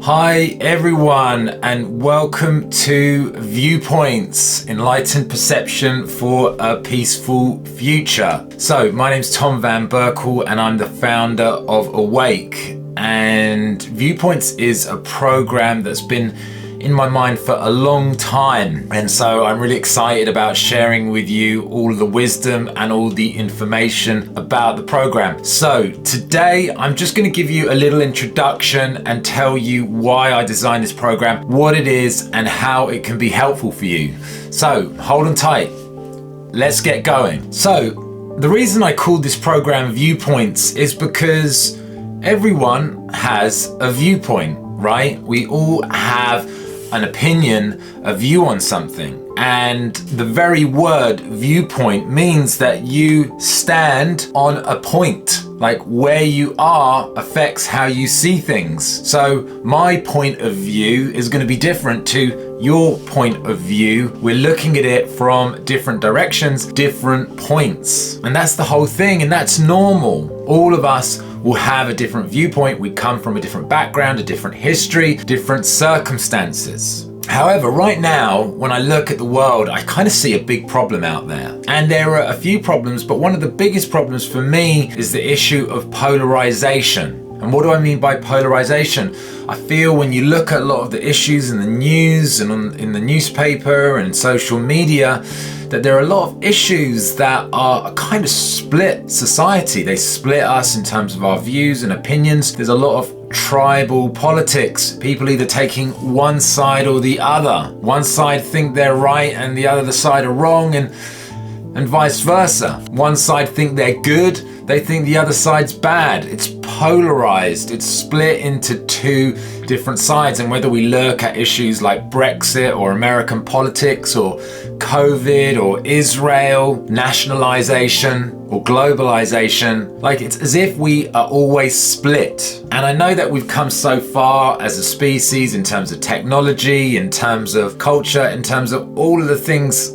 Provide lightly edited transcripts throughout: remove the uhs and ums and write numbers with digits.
Hi everyone, and welcome to Viewpoints, Enlightened Perception for a Peaceful Future. So my name's Tom Van Berkel and I'm the founder of Awake, and Viewpoints is a program that's been in my mind for a long time, and so I'm really excited about sharing with you all the wisdom and all the information about the program. So today I'm just going to give you a little introduction and tell you why I designed this program, what it is and how it can be helpful for you. So hold on tight, let's get going. So the reason I called this program Viewpoints is because everyone has a viewpoint, right? We all have an opinion, a view on something. And the very word viewpoint means that you stand on a point. Like where you are affects how you see things. So my point of view is going to be different to your point of view. We're looking at it from different directions, different points. And that's the whole thing, and that's normal. All of us will have a different viewpoint. We come from a different background, a different history, different circumstances. However, right now, when I look at the world, I kind of see a big problem out there. And there are a few problems, but one of the biggest problems for me is the issue of polarization. And what do I mean by polarization? I feel when you look at a lot of the issues in the news and in the newspaper and social media, that there are a lot of issues that are a kind of split society. They split us in terms of our views and opinions. There's a lot of tribal politics, people either taking one side or the other. One side think they're right and the other side are wrong, and vice versa. One side think they're good, they think the other side's bad. It's polarized, it's split into two different sides. And whether we look at issues like Brexit or American politics or COVID or Israel, nationalization or globalization, like it's as if we are always split. And I know that we've come so far as a species in terms of technology, in terms of culture, in terms of all of the things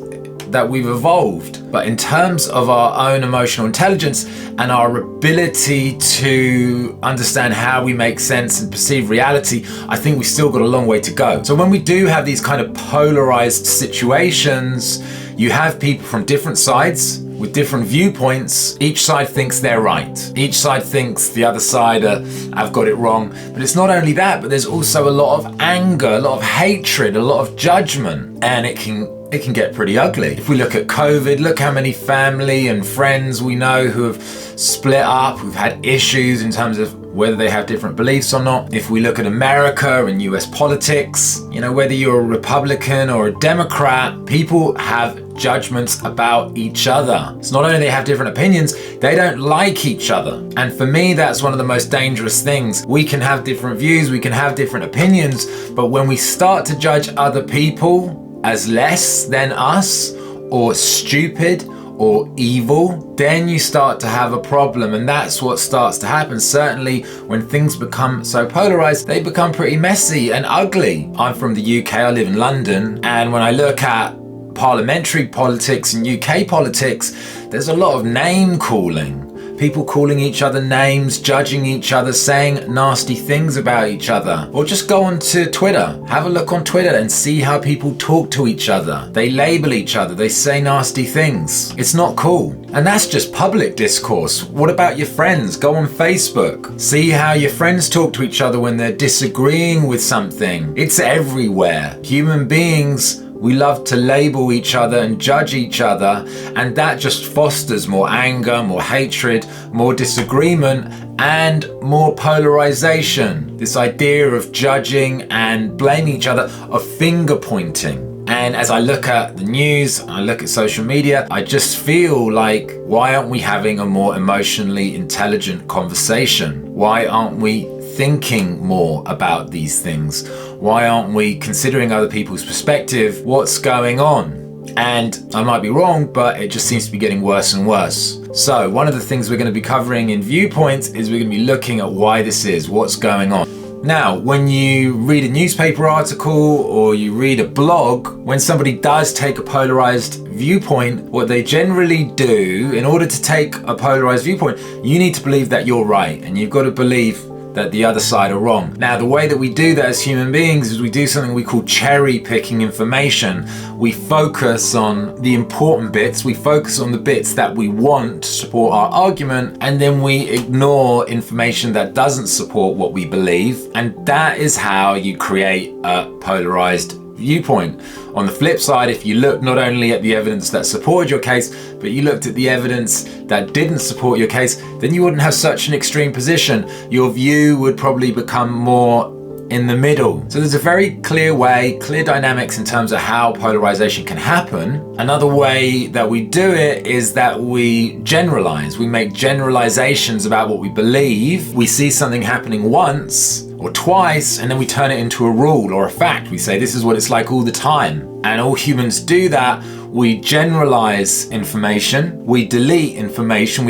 that we've evolved. But in terms of our own emotional intelligence and our ability to understand how we make sense and perceive reality, I think we've still got a long way to go. So when we do have these kind of polarized situations, you have people from different sides with different viewpoints. Each side thinks they're right. Each side thinks the other side have got it wrong. But it's not only that, but there's also a lot of anger, a lot of hatred, a lot of judgment, and it can get pretty ugly. If we look at COVID, look how many family and friends we know who have split up, who've had issues in terms of whether they have different beliefs or not. If we look at America and US politics, whether you're a Republican or a Democrat, people have judgments about each other. It's not only they have different opinions, they don't like each other. And for me, that's one of the most dangerous things. We can have different views, we can have different opinions, but when we start to judge other people as less than us, or stupid, or evil, then you start to have a problem. And that's what starts to happen. Certainly when things become so polarized, they become pretty messy and ugly. I'm from the UK, I live in London, and when I look at parliamentary politics and UK politics, there's a lot of name calling. People calling each other names, judging each other, saying nasty things about each other. Or just go on to Twitter, have a look on Twitter and see how people talk to each other. They label each other, they say nasty things. It's not cool. And that's just public discourse. What about your friends? Go on Facebook. See how your friends talk to each other when they're disagreeing with something. It's everywhere. Human beings, we love to label each other and judge each other, and that just fosters more anger, more hatred, more disagreement, and more polarization. This idea of judging and blaming each other, of finger pointing. And as I look at the news, I look at social media, I just feel like, why aren't we having a more emotionally intelligent conversation? Why aren't we thinking more about these things? Why aren't we considering other people's perspective? What's going on? And I might be wrong, but it just seems to be getting worse and worse. So one of the things we're going to be covering in Viewpoints is we're going to be looking at why this is, what's going on. Now, when you read a newspaper article or you read a blog, when somebody does take a polarized viewpoint, what they generally do, in order to take a polarized viewpoint, you need to believe that you're right, and you've got to believe that the other side are wrong. Now, the way that we do that as human beings is we do something we call cherry picking information. We focus on the important bits, we focus on the bits that we want to support our argument, and then we ignore information that doesn't support what we believe. And that is how you create a polarized viewpoint. On the flip side, if you look not only at the evidence that supported your case, but you looked at the evidence that didn't support your case, then you wouldn't have such an extreme position. Your view would probably become more in the middle. So there's a very clear way, clear dynamics in terms of how polarization can happen. Another way that we do it is that we generalize. We make generalizations about what we believe. We see something happening once or twice, and then we turn it into a rule or a fact. We say this is what it's like all the time. And all humans do that. We generalize information, we delete information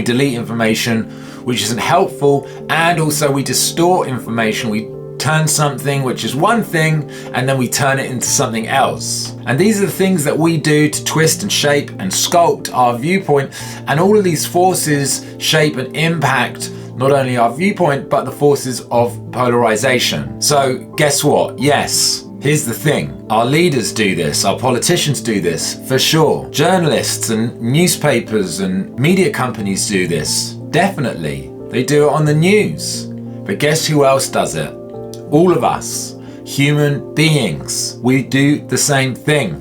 which isn't helpful, and also we distort information. We turn something which is one thing and then we turn it into something else. And these are the things that we do to twist and shape and sculpt our viewpoint. And all of these forces shape and impact not only our viewpoint, but the forces of polarization. So guess what? Yes, here's the thing. Our leaders do this, our politicians do this, for sure. Journalists and newspapers and media companies do this, definitely. They do it on the news. But guess who else does it? All of us, human beings, we do the same thing.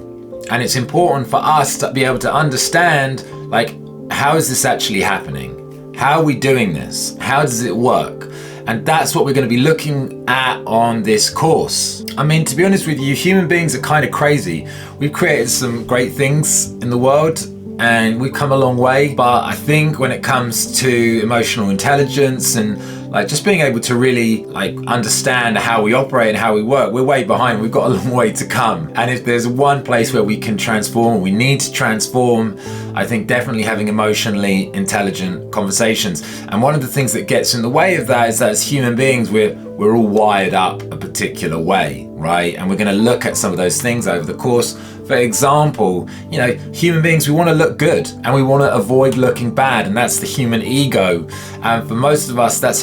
And it's important for us to be able to understand, like, how is this actually happening? How are we doing this? How does it work? And that's what we're going to be looking at on this course. I mean, to be honest with you, human beings are kind of crazy. We've created some great things in the world and we've come a long way. But I think when it comes to emotional intelligence and like just being able to really like understand how we operate and how we work, we're way behind. We've got a long way to come. And if there's one place where we can transform, we need to transform, I think definitely having emotionally intelligent conversations. And one of the things that gets in the way of that is that as human beings, we're all wired up a particular way, right? And we're going to look at some of those things over the course. For example, you know, human beings, we want to look good and we want to avoid looking bad, and that's the human ego. And for most of us, that's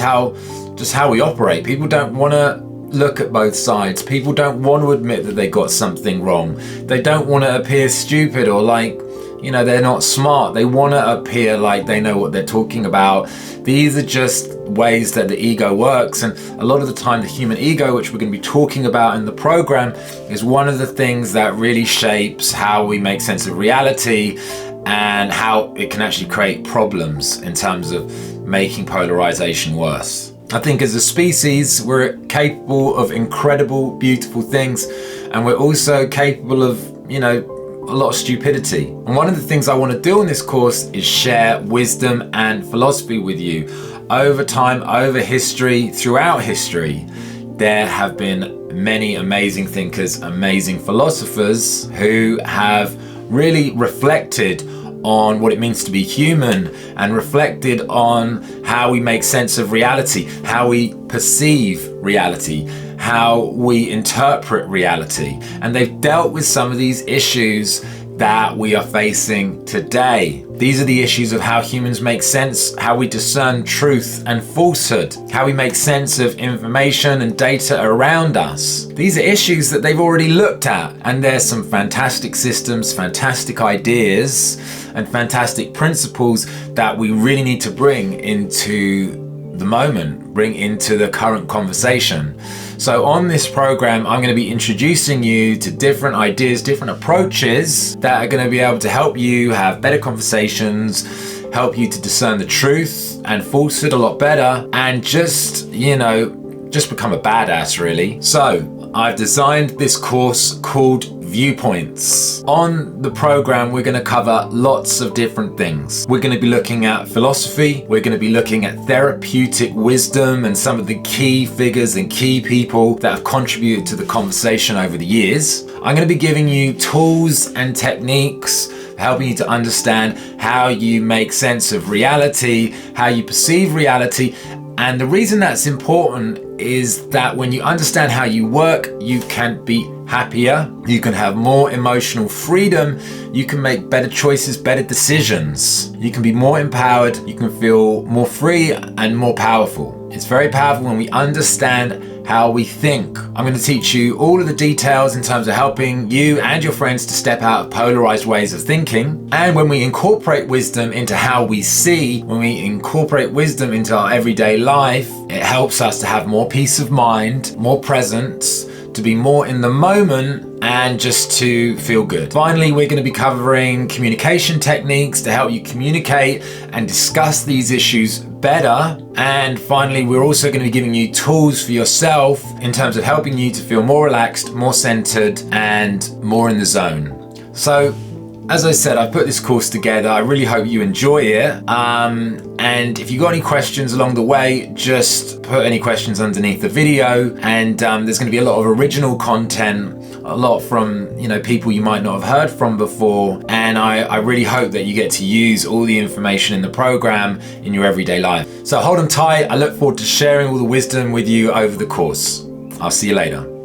just how we operate. People don't want to look at both sides. People don't want to admit that they got something wrong. They don't want to appear stupid or like, you know, they're not smart. They want to appear like they know what they're talking about. These are just ways that the ego works. And a lot of the time, the human ego, which we're going to be talking about in the program, is one of the things that really shapes how we make sense of reality and how it can actually create problems in terms of making polarization worse. I think as a species, we're capable of incredible, beautiful things. And we're also capable of, you know, a lot of stupidity. And one of the things I want to do in this course is share wisdom and philosophy with you. Over time, over history, throughout history, there have been many amazing thinkers, amazing philosophers who have really reflected on what it means to be human and reflected on how we make sense of reality, how we perceive reality, how we interpret reality. And they've dealt with some of these issues that we are facing today. These are the issues of how humans make sense, how we discern truth and falsehood, how we make sense of information and data around us. These are issues that they've already looked at, and there's some fantastic systems, fantastic ideas, and fantastic principles that we really need to bring into the moment, bring into the current conversation. So on this program, I'm going to be introducing you to different ideas, different approaches that are going to be able to help you have better conversations, help you to discern the truth and falsehood a lot better, and just, you know, just become a badass really. So I've designed this course called Viewpoints. On the program, we're going to cover lots of different things. We're going to be looking at philosophy. We're going to be looking at therapeutic wisdom and some of the key figures and key people that have contributed to the conversation over the years. I'm going to be giving you tools and techniques, helping you to understand how you make sense of reality, how you perceive reality. And the reason that's important is that when you understand how you work, you can be happier, you can have more emotional freedom, you can make better choices, better decisions, you can be more empowered, you can feel more free and more powerful. It's very powerful when we understand how we think. I'm going to teach you all of the details in terms of helping you and your friends to step out of polarized ways of thinking. And when we incorporate wisdom into how we see, when we incorporate wisdom into our everyday life, it helps us to have more peace of mind, more presence, to be more in the moment, and just to feel good. Finally, we're going to be covering communication techniques to help you communicate and discuss these issues better. And finally, we're also going to be giving you tools for yourself in terms of helping you to feel more relaxed, more centered, and more in the zone. So, as I said, I put this course together. I really hope you enjoy it. And if you got any questions along the way, just put any questions underneath the video. And there's going to be a lot of original content, a lot from people you might not have heard from before. And I really hope that you get to use all the information in the program in your everyday life. So hold on tight. I look forward to sharing all the wisdom with you over the course. I'll see you later.